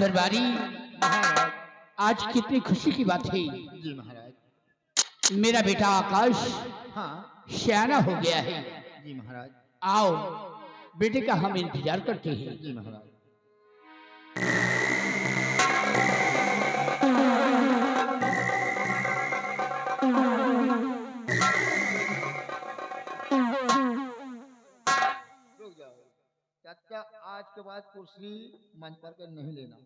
दरबारी महाराज। आज कितनी खुशी की बात है। जी महाराज। मेरा बेटा आकाश हाँ सियाना हो गया है। जी महाराज। आओ बेटे का हम इंतजार करते हैं। जी महाराज। रुक जाओ चाचा, आज के बाद कुर्सी मंच पर के नहीं लेना।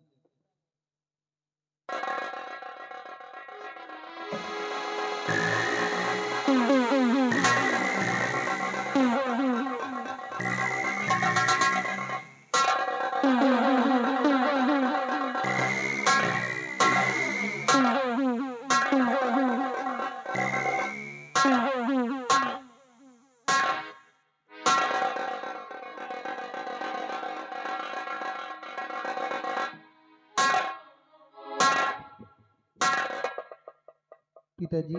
पिताजी,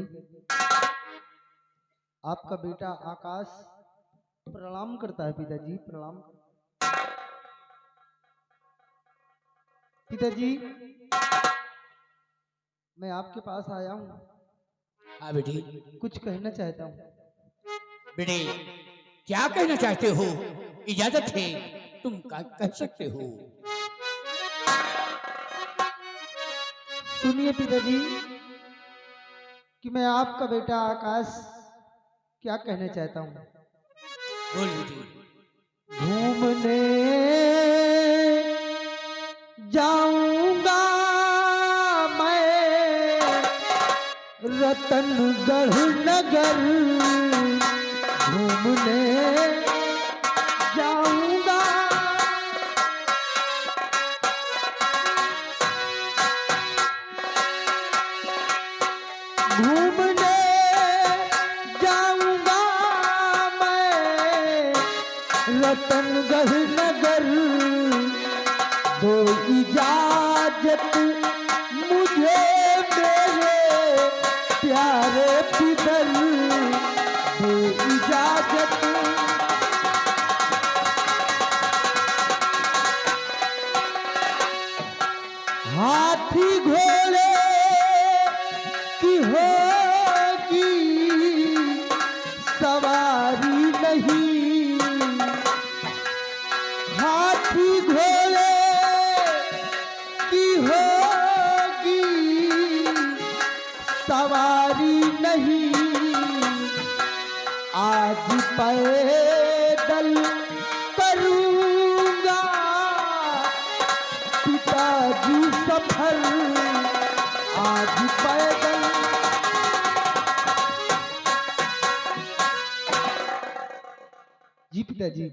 आपका बेटा आकाश प्रणाम करता है। पिताजी प्रणाम। पिताजी, मैं आपके पास आया हूँ, हाँ बेटी। कुछ कहना चाहता हूँ। बेटे क्या कहना चाहते हो? इजाजत है, तुम कह सकते हो। सुनिए पिताजी कि मैं आपका बेटा आकाश क्या कहना चाहता हूँ। बोल बेटी। घूमने जाऊंगा मैं रतनगढ़ नगर, घूमने जाऊंगा घूमने जाऊंगा मैं रतनगढ़ नगर, दो इजाजत मुझे मेरे प्यारे पितर, दो इजाजत। हाथी घोड़े की होगी सवारी नहीं, हाथी घोड़े की होगी सवारी नहीं, आज पैदल करूंगा पिताजी सफर, आज पैदल। जी पिताजी,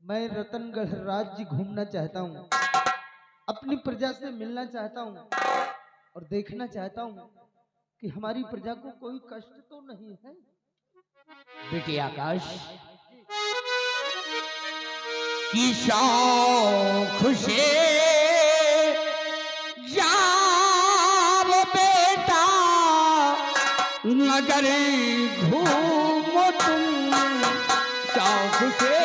मैं रतनगढ़ राज्य घूमना चाहता हूँ, अपनी प्रजा से मिलना चाहता हूँ और देखना चाहता हूँ कि हमारी प्रजा को कोई कष्ट तो नहीं है। बेटे आकाश की शौक से जाओ बेटा नगर घूमो तुम शौक से,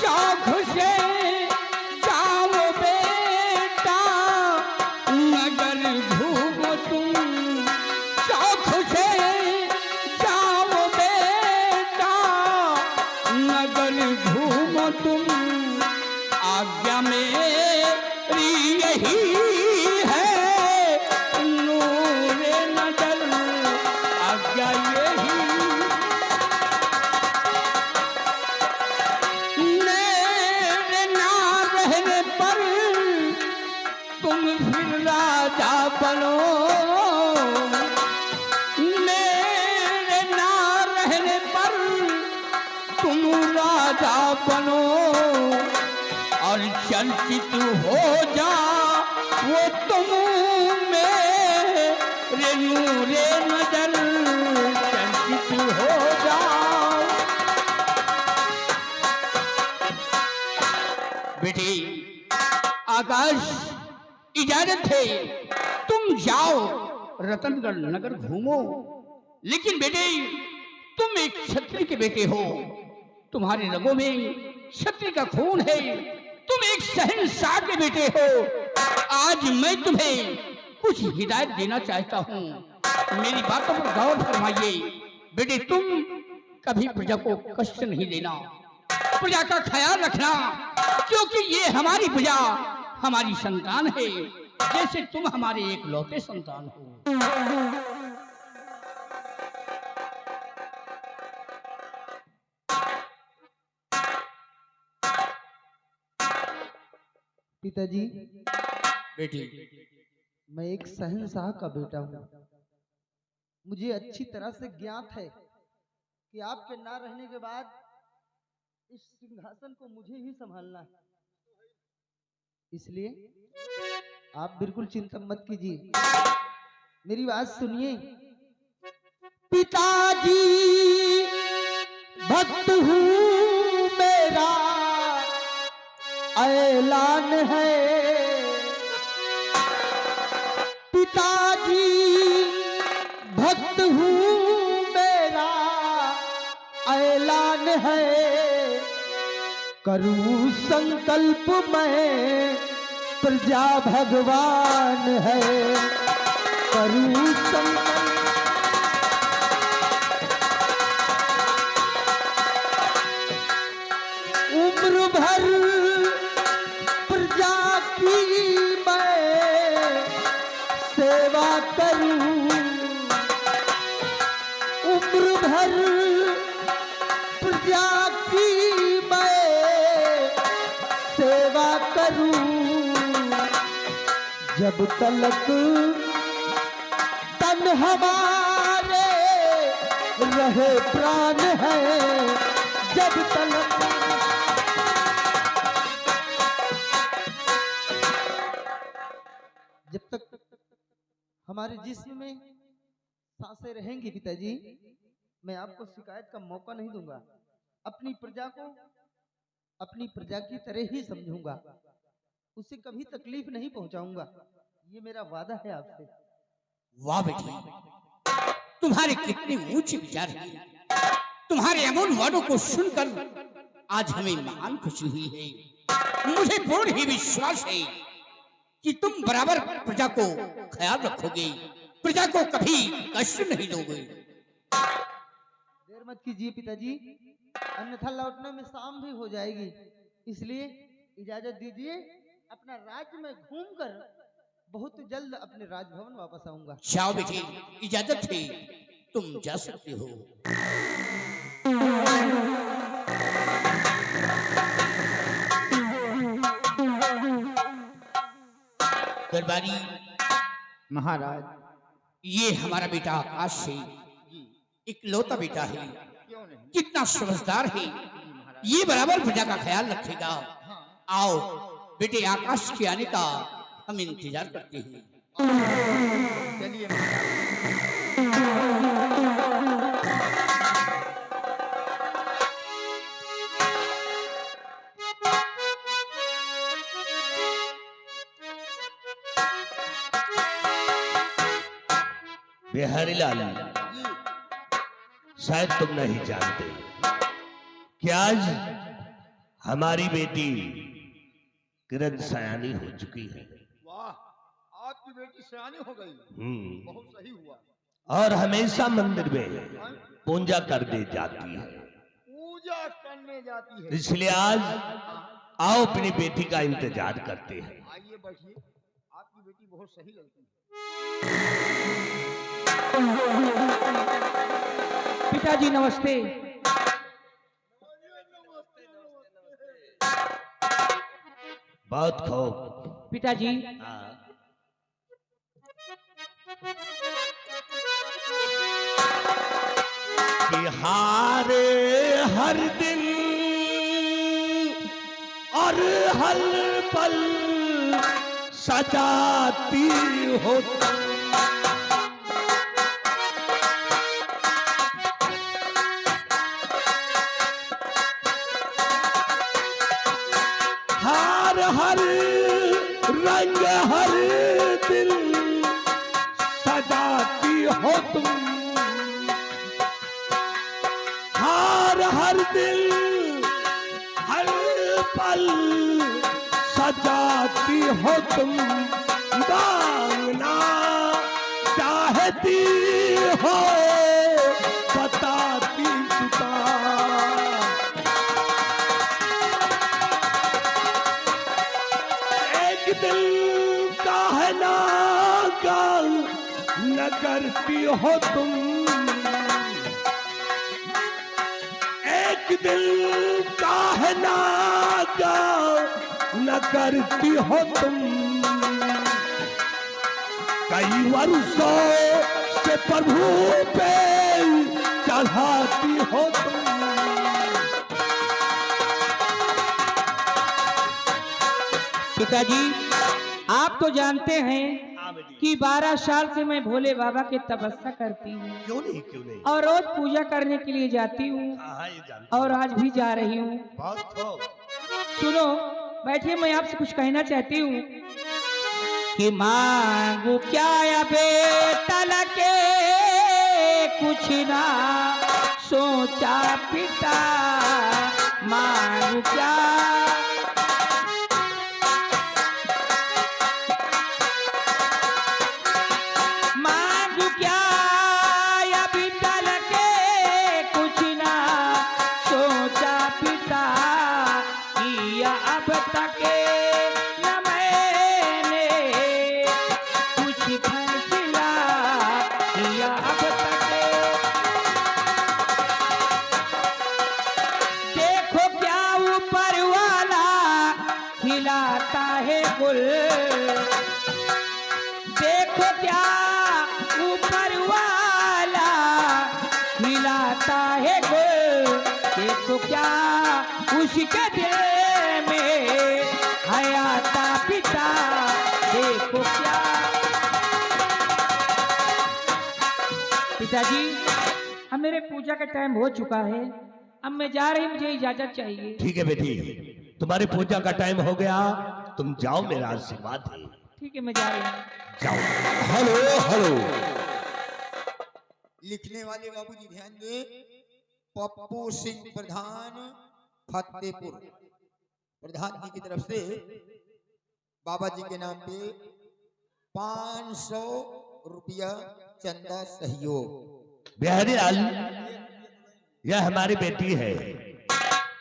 शौक से जाओ बेटा नगर घूमो तुम, शौक से जाओ बेटा नगर घूमो तुम, आज्ञा मेरी यही है नूरे नजर, आज्ञा यही। मेरे ना रहने पर तुम फिर राजा बनो, मेरे ना रहने पर तुम राजा बनो, और चर्चित हो जा वो तुम मेरे नूरे नजर, चर्चित हो जाओ। बेटी आकाश इजाजत है, तुम जाओ रतनगढ़ नगर घूमो, लेकिन बेटे तुम एक क्षत्रिय के बेटे हो, तुम्हारे रगों में क्षत्रिय का खून है, तुम एक शहंशाह के बेटे हो। आज मैं तुम्हें कुछ हिदायत देना चाहता हूँ, मेरी बातों पर गौर फरमाइए। बेटे, तुम कभी प्रजा को कष्ट नहीं देना, प्रजा का ख्याल रखना, क्योंकि ये हमारी प्रजा हमारी संतान है, जैसे तुम हमारे एक लौते संतान हो। पिताजी, बेटी, मैं एक शहंशाह का बेटा हूँ। मुझे अच्छी तरह से ज्ञात है कि आपके ना रहने के बाद इस सिंहासन को मुझे ही संभालना है, इसलिए आप बिल्कुल चिंता मत कीजिए, मेरी बात सुनिए। पिताजी भक्त हूँ मेरा ऐलान है, पिताजी भक्त हूँ मेरा ऐलान है, करूँ संकल्प मैं प्रजा भगवान है, करूँ संकल्प। उम्र भर प्रजा की मैं सेवा करूं, उम्र भर प्रजा की मैं सेवा करूं, जब तलक तन हमारे रहे प्राण है, जब तलक। जब तक हमारे जिस्म में सांसें रहेंगी पिताजी, मैं आपको शिकायत का मौका नहीं दूंगा। अपनी प्रजा को अपनी प्रजा की तरह ही समझूंगा, उसे कभी तकलीफ नहीं पहुंचाऊंगा, ये मेरा वादा है आपसे। वाह बेटी, तुम्हारे कितने ऊंचे विचार हैं। तुम्हारे अमूल वादों को सुनकर आज हमें महान खुशी हुई है। मुझे पूर्ण ही विश्वास है कि तुम बराबर प्रजा को ख्याल रखोगे, प्रजा को कभी कष्ट नहीं दोगे। देर मत कीजिए पिताजी, अन्यथा लौटने में शाम भी हो जाएगी, इसलिए इजाजत दीजिए, अपना राज्य में घूमकर बहुत जल्द अपने राजभवन वापस आऊंगा। जाओ बेटी, इजाजत है, तुम जा सकते हो। दरबारी महाराज, ये हमारा बेटा आकाश है, इकलौता बेटा है, कितना समझदार है, ये बराबर प्रजा का ख्याल रखेगा। आओ बेटे, आकाश के आने का हम इंतजार करते हैं। चलिए। बिहारी लाल, शायद तुम नहीं जानते कि आज हमारी बेटी किरण सयानी हो चुकी है। वाह, आपकी बेटी सयानी हो गई, बहुत सही हुआ। और हमेशा मंदिर में पूजा करने जाती है, पूजा करने जाती है। इसलिए आज आओ अपनी बेटी का इंतजार करते हैं। आइए बैठिए, आपकी बेटी बहुत सही लगती है। पिताजी नमस्ते। बहुत खूब पिताजी, कि हारे हर दिन और हर पल सजाती हो, हर रंग हर दिल सजाती हो तुम, पल सजाती हो तुम, मांगना चाहती हो बताती जुता। एक दिल का है ना गाल न करती हो तुम, एक दिल का है ना गाल न करती हो तुम। कई वर्षों से प्रभु पे चढ़ाती हो तुम। पिताजी, आप तो जानते हैं कि 12 साल से मैं भोले बाबा की तपस्या करती हूँ क्यों नहीं, क्यों नहीं। और रोज पूजा करने के लिए जाती हूँ हाँ, ये जानता और आज भी जा रही हूँ। बहुत हो। सुनो, बैठिए, मैं आपसे कुछ कहना चाहती हूँ कि मांगू क्या या बेटा लगे कुछ ना सोचा पिता, मांगू क्या मांगू क्या या बेटा लगे कुछ ना सोचा पिता, किया अब तक न मैंने कुछ फैसला किया अब तक। देखो क्या ऊपर वाला खिलाता है गुल, देखो क्या ऊपर वाला खिलाता है गुल, देखो क्या उसके दिल में हयाता पिता, देखो क्या। पिताजी, अब मेरे पूजा का टाइम हो चुका है, अब मैं जा रही, मुझे इजाजत चाहिए। ठीक है बेटी, तुम्हारे पूजा का टाइम हो गया, तुम जाओ, मेरा आशीर्वाद है। ठीक है, मैं जा रही हूँ। जाओ। Hello hello. लिखने वाले बाबूजी ध्यान दें, पप्पू सिंह प्रधान, फतेहपुर। प्रधान जी की तरफ से बाबा जी के नाम पे 500 रुपया चंदा सहयोग। बिहारीलाल, यह हमारी बेटी है।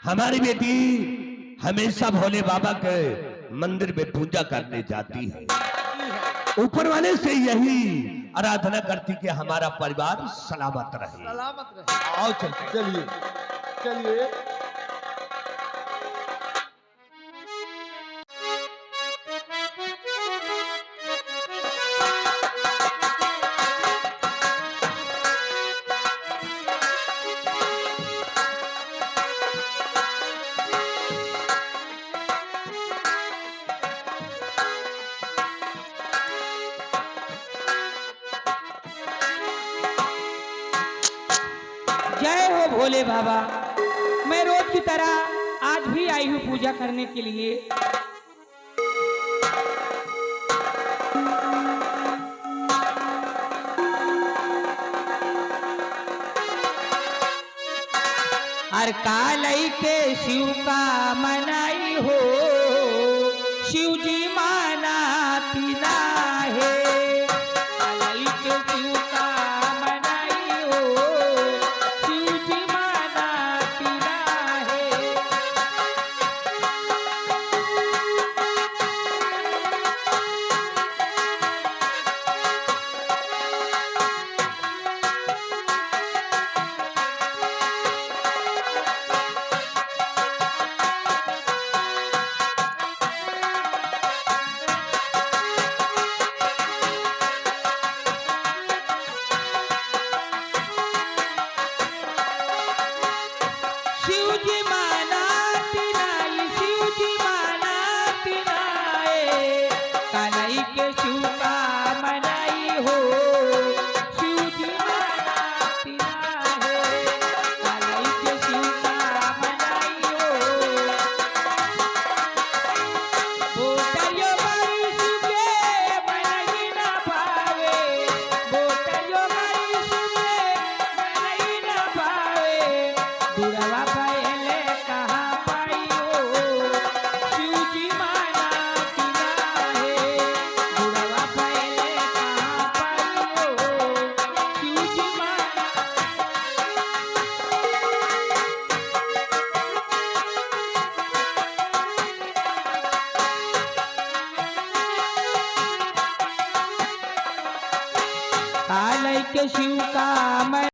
हमारी बेटी हमेशा भोले बाबा के मंदिर में पूजा करने जाती है, ऊपर वाले से यही आराधना करती कि हमारा परिवार सलामत रहे। सलामत रहे। आओ चलते। चलिए चलिए। जय हो भोले बाबा। मैं रोज की तरह आज भी आई हूँ पूजा करने के लिए। हर कालई के शिव का मनाई हो, शिव जी माना पीना है। कालई के शिव का मनाई हो, शिव जी माना पीना है। के शिव का मैं